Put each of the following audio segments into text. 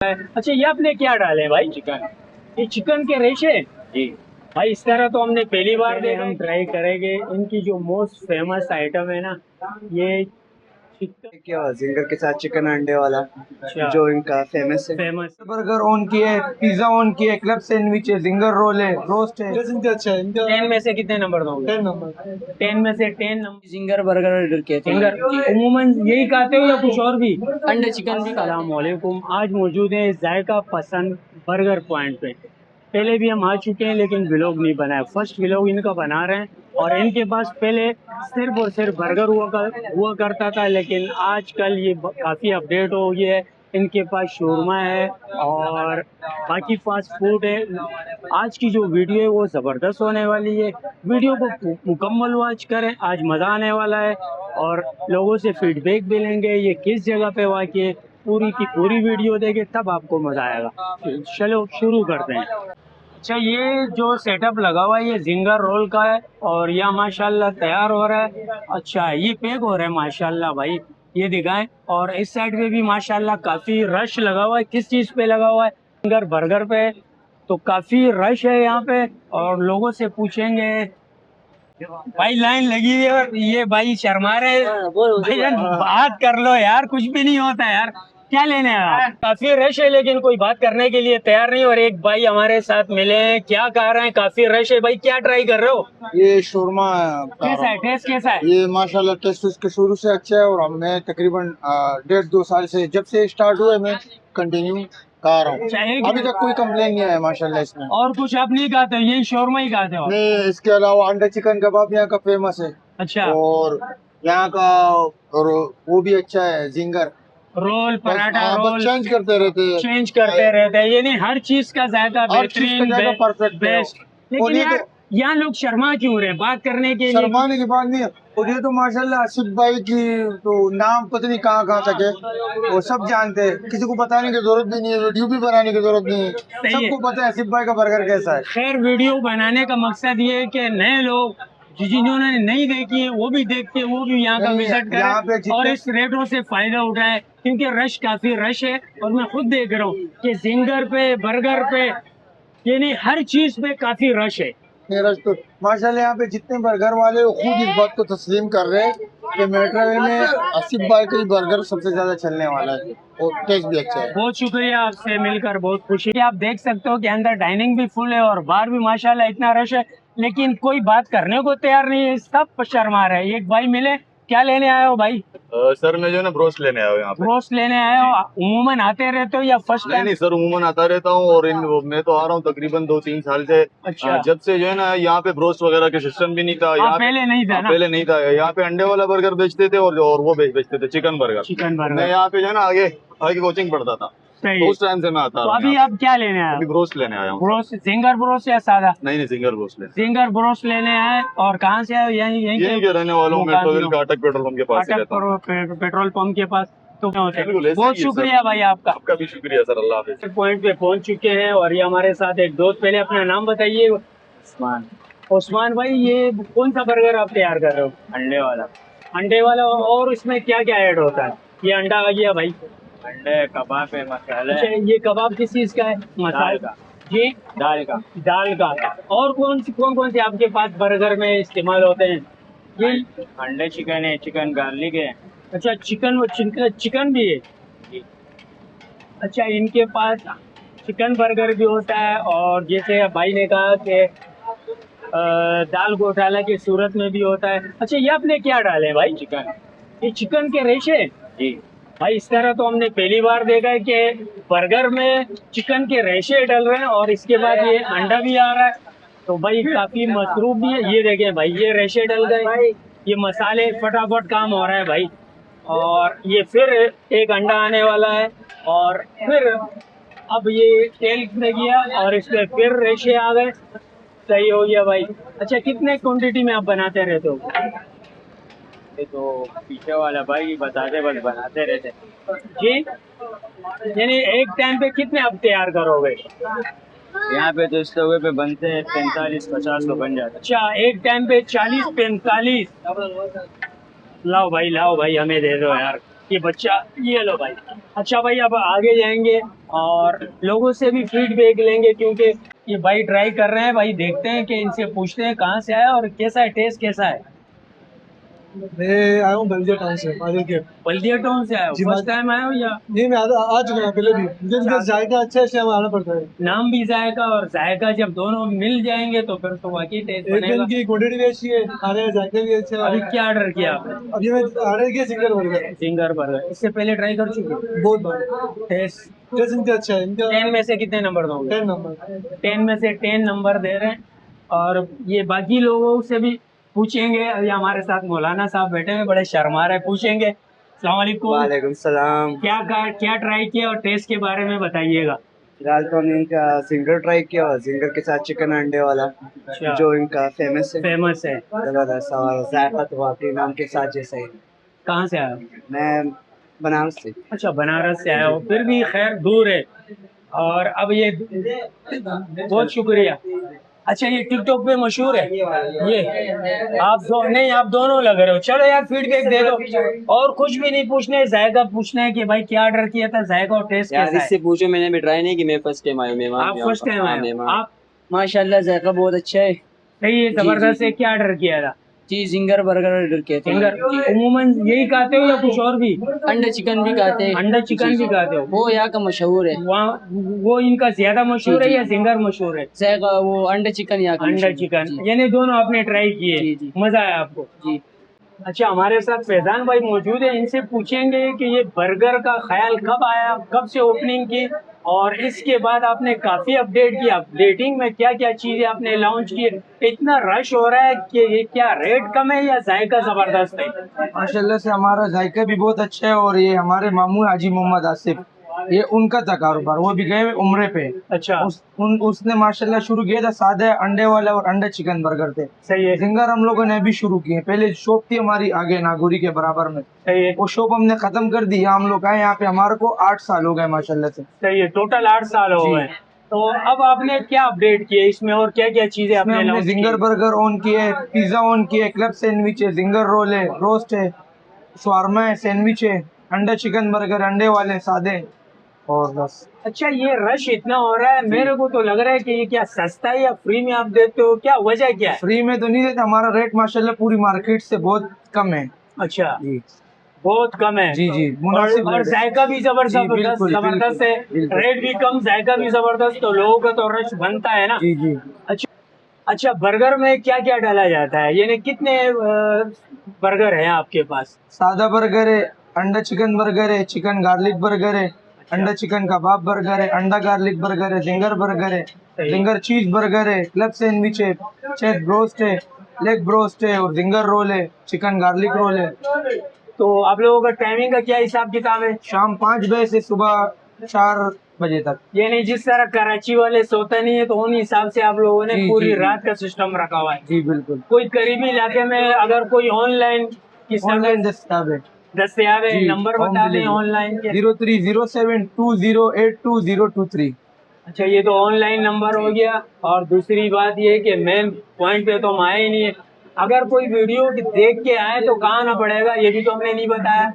अच्छा, ये आपने क्या डाले भाई? चिकन। ये चिकन के रेशे जी भाई, इस तरह तो हमने पहली बार देखा। हम ट्राई करेंगे इनकी जो मोस्ट फेमस आइटम है ना, ये चिकन क्या जिंगर के साथ चिकन अंडे वाला जो इनका फेमस है। फेमस। बर्गर ऑन की है, पिज्जा ऑन की है, क्लब सैंडविच है, जिंगर रोल है, रोस्ट है। अच्छा है 10 में से कितने नंबर दोगे? 10 नंबर। 10 में से 10 नंबर। जिंगर बर्गर ऑर्डर किए थे। फिंगर उमूमन यही खाते हो या कुछ और भी? अंडे चिकन भी खाते हैं। अस्सलामुअलैकुम, आज मौजूद है जायका पसंद बर्गर पॉइंट पे। पहले भी हम आ चुके हैं लेकिन व्लॉग नहीं बनाया, फर्स्ट व्लॉग इनका बना रहे हैं। और इनके पास पहले सिर्फ और सिर्फ बर्गर हुआ करता था, लेकिन आजकल ये काफ़ी अपडेट हो गया है। इनके पास शोरमा है और बाकी फास्ट फूड है। आज की जो वीडियो है वो ज़बरदस्त होने वाली है, वीडियो को मुकम्मल वॉच करें, आज मज़ा आने वाला है। और लोगों से फीडबैक भी लेंगे ये किस जगह पे वाक़ई है, पूरी की पूरी वीडियो देखें तब आपको मज़ा आएगा। चलो शुरू करते हैं। अच्छा, ये जो सेटअप लगा हुआ है ये जिंगर रोल का है और यह माशाल्लाह तैयार हो रहा है। अच्छा, ये पैक हो रहा है माशाल्लाह भाई, ये दिखाएं। और इस साइड पे भी माशाल्लाह काफ़ी रश लगा हुआ है। किस चीज़ पे लगा हुआ है? जिंगर बर्गर पे, तो काफ़ी रश है यहाँ पे। और लोगों से पूछेंगे, भाई लाइन लगी हुई है और ये भाई शर्मा रहे। भाई यार बात कर लो यार, कुछ भी नहीं होता यार, क्या लेने हैं आप? काफी रश है लेकिन कोई बात करने के लिए तैयार नहीं। और एक भाई हमारे साथ मिले हैं, क्या कह रहे हैं? काफी रश है भाई, क्या ट्राई कर रहे हो? ये शोरमा कैसा है टेस्ट, कैसा है? ये माशाल्लाह टेस्ट उसके शुरू से अच्छा है और मैं तकरीबन 1.5-2 साल से जब से स्टार्ट हुए मैं कंटिन्यू खा रहा हूँ। अभी तक कोई कंप्लेन नहीं आया माशाल्लाह इसमें। और कुछ आप नहीं खाते हो, यही शोरमा ही खाते हो? नहीं, इसके अलावा अंडा चिकन कबाब यहाँ का फेमस है। अच्छा, और यहाँ का और वो भी अच्छा है zinger roll paratha roll change करते रहते हैं। चेंज करते रहते हैं, ये नहीं हर चीज का जायका हर चीज का बेहतरीन जायका परफेक्ट है। बेस्ट। और लेकिन ये यार यहाँ लोग शर्मा क्यों रहे बात करने के लिए? शर्माने की बात नहीं है। और ये तो माशाल्लाह आसिफ भाई की तो नाम पता नहीं कहाँ कहाँ तक है, वो सब जानते हैं, किसी को बताने की जरूरत भी नहीं है, वीडियो भी बनाने की जरूरत नहीं है, सबको पता है आसिफ भाई का बर्गर कैसा है। खैर, वीडियो बनाने का मकसद ये है कि नए लोग जिन्होंने नहीं देखी है वो भी देख के वो भी यहाँ का नहीं, विजिट यहाँ पे करें और इस रेटों से फायदा उठाए, क्योंकि रश काफी रश है। और मैं खुद देख रहा हूँ कि जिंगर पे बर्गर पे यानी हर चीज पे काफी रश है। मेरा तो माशाल्लाह यहाँ पे जितने बर्गर वाले वो खुद इस बात को तस्लीम कर रहे हैं कि मेट्रो में आसिफ भाई का ही बर्गर सबसे ज्यादा चलने वाला है और टेस्ट भी अच्छा है। बहुत शुक्रिया, आपसे मिलकर बहुत खुशी है। आप देख सकते हो कि अंदर डाइनिंग भी फुल है और बाहर भी माशाल्लाह इतना रश है, लेकिन कोई बात करने को तैयार नहीं है, सब शर्मा रहे हैं। एक भाई मिले, क्या लेने आए हो भाई? सर मैं जो है ना ब्रोस्ट लेने आया हूँ यहाँ पे। रोस्ट लेने आए हो? उमूमन आते रहते हो या फर्स्ट नहीं टाइम? नहीं सर, उमूमन आता रहता हूँ और मैं तो आ रहा हूँ तकरीबन 2-3 साल से। अच्छा। जब से जो है ना यहाँ पे ब्रोस्ट वगैरह के सिस्टम भी नहीं था यहाँ पे। पहले नहीं था ना? पहले नहीं था, यहाँ पे अंडे वाला बर्गर बेचते थे और वो बेचते थे चिकन बर्गर। Chicken burger. मैं यहाँ पे जो है ना आगे आगे कोचिंग पढ़ता था, सही तो है। उस टाइम से मैं आता तो रहा हूँ अभी यहाँ आप क्या लेने आए पे। अभी हो? ब्रोस्ट लेने आया हूँ। ब्रोस्ट, जिंगर ब्रोस्ट या सादा? नहीं सिंगल ब्रोस्ट लेने। जिंगर ब्रोस्ट लेने आए। और कहाँ से आए हो? यहीं के रहने वालों में मेट्रोविल के अटक पेट्रोल पंप के पास ही रहता हूँ। पेट्रोल पंप के पास तो होते बिल्कुल, हैं। ऐसे बहुत ही है सर। शुक्रिया भाई आपका। आपका भी शुक्रिया सर, अल्लाह हाफिज़। पॉइंट पे पहुंच चुके हैं और ये हमारे साथ एक दोस्त, पहले अपना नाम बताइए। उस्मान। उस्मान भाई, ये कौन सा बर्गर आप तैयार कर रहे हो? अंडे वाला। अंडे वाला, और इसमें क्या क्या ऐड होता है? ये अंडा आ गया भाई, अंडे कबाब है, मसाले अच्छा ये कबाब किस चीज का है? मसाले का। जी, दाल का। दाल का। और कौन कौन से आपके पास बर्गर में इस्तेमाल होते हैं? ये अंडे चिकन है, चिकन गार्लिक है। अच्छा, चिकन भी है। अच्छा, इनके पास चिकन बर्गर भी होता है और जैसे भाई ने कहा कि दाल घोटाला की सूरत में भी होता है। अच्छा, ये आपने क्या डाले हैं भाई? चिकन। ये चिकन के रेशे जी भाई, इस तरह तो हमने पहली बार देखा है कि बर्गर में चिकन के रेशे डल रहे हैं और इसके बाद ये अंडा भी आ रहा है, तो भाई काफी मसरूफ भी है। ये देखें भाई, ये रेशे डल गए, ये मसाले फटाफट काम हो रहा है भाई। और ये फिर एक अंडा आने वाला है और फिर अब ये तेल में गया और इसमें फिर रेशे आ गए, सही हो गया भाई। अच्छा, कितने क्वांटिटी में आप बनाते रहते हो? ये तो पीछे वाला भाई बताते बस बनाते रहते। जी, यानी एक टाइम पे कितने आप तैयार करोगे? यहाँ पे तो इस तवे पे बनते हैं 45-50 तो बन जाता अच्छा, एक टाइम पे 40-45। लाओ भाई हमें दे दो यार, ये बच्चा, ये लो भाई। अच्छा भाई, अब आगे जाएंगे और लोगों से भी फीडबैक लेंगे, क्योंकि ये भाई ट्राई कर रहे हैं। भाई देखते हैं कि इनसे पूछते हैं कहाँ से आया और कैसा है, टेस्ट कैसा है। मैं आया हूँ बल्दिया टाउन से, मादिल के। बल्दिया टाउन से आया हो? जी, फर्स्ट टाइम आया हो या? नहीं, मैं आ चुका हूँ पहले भी। मुझे इनका जायका अच्छा है, इसलिए हमें आना पड़ता है। नाम भी जायका और जायका जब दोनों मिल जाएंगे तो फिर तो वाकई टेस्ट एक बनेगा। दिन की क्वांटिटी भी अच्छी है, खाने का जायका भी अच्छा अभी है। क्या ऑर्डर किया आपने? अब ये मैं ऑर्डर किया सिंगल बर्गर, सिंगर बर्गर। इससे पहले ट्राई कर चुके हो? बहुत बार। टेस्ट टेस्ट इनका अच्छा है, इनका 10 में से कितने नंबर दोगे? 10 नंबर। 10 में से 10 नंबर दे रहे हैं। और ये बाकी लोगों से भी पूछेंगे। अभी हमारे साथ मौलाना साहब बैठे हैं, बड़े शर्मा रहे, पूछेंगे। अस्सलाम वालेकुम। वालेकुम सलाम। क्या ट्राई किया और टेस्ट के बारे में बताइएगा। फिलहाल तो हमने इनका सिंगर ट्राई किया और सिंगर के साथ चिकन अंडे वाला, अच्छा। जो इनका फेमस है, फेमस है। जबरदस्त। और जायका तो वाकई नाम के साथ जैसा ही। कहाँ से आए हो? मैं बनारस से। अच्छा, बनारस से आए हो, फिर भी खैर दूर है। और अब ये बहुत शुक्रिया। अच्छा, ये टिकटॉक पे मशहूर है ये? आप दोनों लग रहे हो। चलो यार, फीडबैक दे दो। और कुछ भी नहीं पूछना है, जायका पूछना है कि भाई क्या ऑर्डर किया था, जायका और टेस्ट यार कैसा है। इससे पूछो, मैंने भी ट्राई नहीं की, मैं फर्स्ट टाइम आया हूँ मेहमान। आप फर्स्ट टाइम आए हो? आप? माशाल्लाह जायका बहुत अच्छा है। सही है, जबरदस्त है। क्या ऑर्डर किया था? जी, जिंगर बर्गर ऑर्डर किया था। सिंगर उमूमन यही खाते हो या कुछ और भी? अंडा चिकन भी खाते हैं। अंडा चिकन भी खाते हो? वो यहाँ का मशहूर है। वहाँ वो इनका ज्यादा मशहूर है या सिंगर मशहूर है? जायका वो अंडा चिकन यहाँ का अंडा मशहूर है। चिकन, जी। यानी दोनों आपने ट्राई किए? जी, जी। मजा आया आपको? जी। अच्छा, हमारे साथ फैजान भाई मौजूद है, इनसे पूछेंगे कि ये बर्गर का ख्याल कब आया, कब से ओपनिंग की, और इसके बाद आपने काफी अपडेट किया। अपडेटिंग में क्या क्या चीजें आपने लॉन्च की? इतना रश हो रहा है कि ये क्या रेट कम है या जायका जबरदस्त है? माशाल्लाह से हमारा जायका भी बहुत अच्छा है, और ये हमारे मामू हाजी मोहम्मद आसिफ, ये उनका था कारोबार। वो भी गए उम्रे पे। अच्छा। उसने माशाल्लाह शुरू किया था सादे अंडे वाला और अंडा चिकन बर्गर थे। सही है। जिंगर हम लोगों ने अभी शुरू किए। पहले शॉप थी हमारी आगे नागौरी के बराबर में, सही है। वो शॉप हमने खत्म कर दी। हम लोग आए यहाँ पे, हमारे को 8 साल हो गए माशाल्लाह से। सही है, टोटल 8 साल हो जी। गए। तो अब आपने क्या अपडेट किए इसमें, और क्या क्या चीजें इसमें आपने हमने लॉन्च जिंगर की? बर्गर ऑन किए, पिज्जा ऑन किए, क्लब सैंडविच है, जिंगर रोल है, रोस्ट है, शवारमा है, सैंडविच है, अंडा चिकन बर्गर, अंडे वाले सादे, और बस। अच्छा, ये रश इतना हो रहा है, मेरे को तो लग रहा है कि ये क्या सस्ता है या फ्री में आप देते हो, क्या वजह क्या है? फ्री में तो नहीं देता, हमारा रेट माशाल्लाह पूरी मार्केट से बहुत कम है। अच्छा, जी बहुत कम है। जी जी, मुनासिब और रेट है। जायका भी जी, जबरदस्त बिल्कुल, जबरदस्त है। बिल्कुल। रेट भी कम, जायका भी जबरदस्त, तो लोगों का तो रश बनता है ना। जी जी। अच्छा, बर्गर में क्या क्या डाला जाता है, यानी कितने बर्गर हैं आपके पास? सादा बर्गर है, अंडा चिकन बर्गर है, चिकन गार्लिक बर्गर है, अंडा चिकन कबाब बर्गर है, अंडा गार्लिक बर्गर है, जिंगर बर्गर है, जिंगर चीज बर्गर है, क्लब सैंडविच है, चेस्ट ब्रोस्ट है, लेग ब्रोस्ट है, और जिंगर रोल है, चिकन गार्लिक रोल है। तो आप लोगों का टाइमिंग का क्या हिसाब किताब है? शाम 5 बजे से सुबह 4 बजे तक। यानी जिस तरह कराची वाले सोते नहीं है, तो उन हिसाब से आप लोगों ने जी, पूरी जी, रात का सिस्टम रखा हुआ है। जी बिल्कुल। कोई करीबी इलाके में अगर कोई ऑनलाइन की ऑनलाइन सर्विस दस्ताब है। दस्तयाब है, जी, नंबर home बता दें delivery। ऑनलाइन के। 030720820023। अच्छा, ये तो ऑनलाइन नंबर हो गया। और दूसरी बात ये कि मेन पॉइंट पे तो हम आए ही नहीं है। अगर कोई वीडियो देख के आए तो कहाँ आना पड़ेगा, ये भी तो हमने नहीं बताया।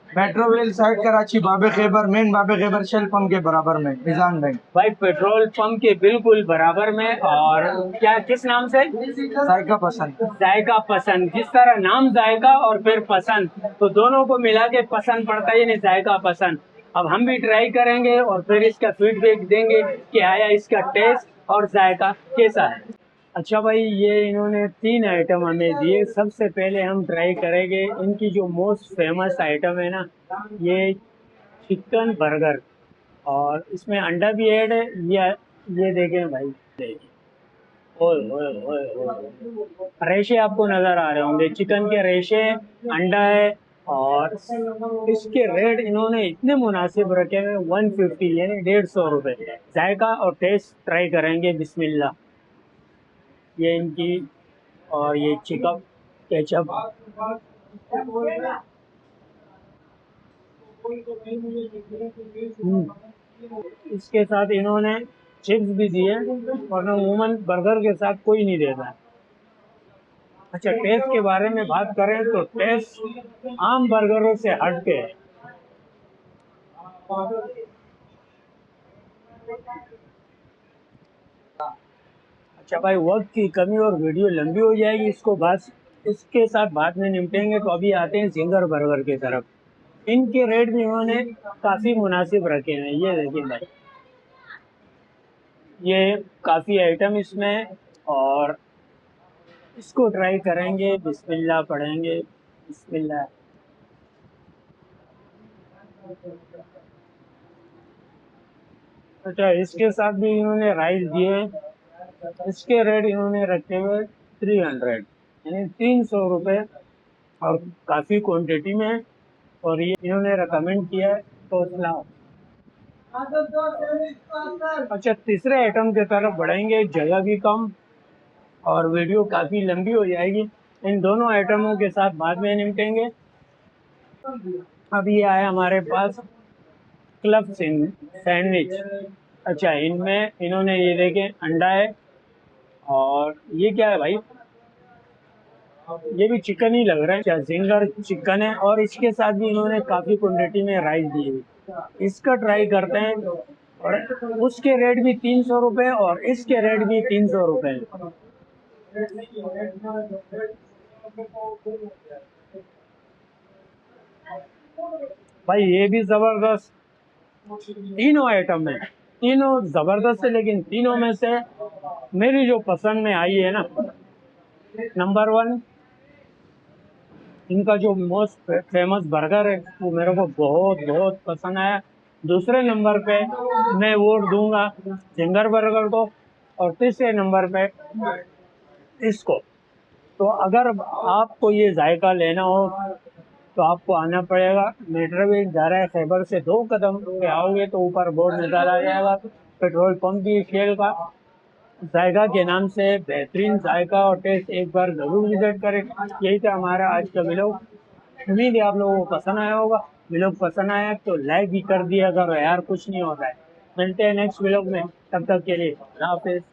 मेट्रो वेल साइड कराची, बाबे खैबर, मेन बाबे खैबर शेल पंप के बराबर में, मिजान बैंक। भाई पेट्रोल पंप के बिल्कुल बराबर में। और क्या, किस नाम से? जायका पसंद। जायका पसंद। जिस तरह नाम जायका और फिर पसंद, तो दोनों को मिला के पसंद पड़ता है, यानी जायका पसंद। अब हम भी ट्राई करेंगे और फिर इसका फीडबैक देंगे कि आया इसका टेस्ट और जायका कैसा है। अच्छा भाई, ये इन्होंने 3 आइटम हमें दिए। सबसे पहले हम ट्राई करेंगे इनकी जो मोस्ट फेमस आइटम है ना, ये चिकन बर्गर, और इसमें अंडा भी ऐड है। ये देखें भाई, देखिए, ओए ओए ओए ओए, रेशे आपको नजर आ रहे होंगे, चिकन के रेशे, अंडा है। और इसके रेट इन्होंने इतने मुनासिब रखे हैं, 150 यानी 150 रुपये। जायका और टेस्ट ट्राई करेंगे, बिस्मिल्लाह। ये इनकी, और ये चिकन केचप, इसके साथ इन्होंने चिप्स भी दिए, और अमूमन बर्गर के साथ कोई नहीं देता है। अच्छा, टेस्ट के बारे में बात करें तो टेस्ट आम बर्गरों से हट के है। अच्छा भाई, वक्त की कमी और वीडियो लंबी हो जाएगी, इसके साथ बाद में निपटेंगे। तो अभी आते हैं जिंगर बर्गर की तरफ। इनके रेट भी इन्होंने काफ़ी मुनासिब रखे हैं। ये देखिए भाई, ये काफ़ी आइटम इसमें है और इसको ट्राई करेंगे। बिस्मिल्लाह पढ़ेंगे, बिस्मिल्लाह। अच्छा, इसके साथ भी इन्होंने राइस दिए हैं। इसके रेट इन्होंने रखे हुए 300, यानी 300 रुपये, और काफ़ी क्वांटिटी में है। और ये इन्होंने रिकमेंड किया है तो इस्लाम। अच्छा, तीसरे आइटम की तरफ बढ़ेंगे। जगह भी कम और वीडियो काफ़ी लंबी हो जाएगी। इन दोनों आइटमों के साथ बाद में निपटेंगे। अब ये आया हमारे पास क्लब सैंडविच। अच्छा, इनमें इन्होंने ये देखें अंडा है, और ये क्या है भाई, ये भी चिकन ही लग रहा है। क्या जिंगर चिकन है, और इसके साथ भी इन्होंने काफ़ी क्वांटिटी में राइस दी है। इसका ट्राई करते हैं। और उसके रेट भी 300 रुपये और इसके रेट भी 300 रुपये। भाई ये भी ज़बरदस्त, तीनों आइटम है, तीनों ज़बरदस्त है। लेकिन तीनों में से मेरी जो पसंद में आई है ना, नंबर 1 इनका जो मोस्ट फेमस बर्गर है, वो मेरे को बहुत बहुत पसंद आया। दूसरे नंबर पे मैं वोट दूंगा जिंगर बर्गर को, और तीसरे नंबर पे इसको। तो अगर आपको ये जायका लेना हो तो आपको आना पड़ेगा। मेट्रो वे जा रहा है खैबर से 2 कदम पे आओगे तो ऊपर बोर्ड नजर आ जाएगा, पेट्रोल पंप भी शेल का जायका के नाम से। बेहतरीन जायका और टेस्ट, एक बार ज़रूर विजिट करें। यही था हमारा आज का व्लॉग। उम्मीद है आप लोगों को पसंद आया होगा। व्लॉग पसंद आया तो लाइक भी कर दिया करो यार, कुछ नहीं होता है। मिलते हैं नेक्स्ट व्लॉग में, तब तक के लिए अल्लाह हाफिज़।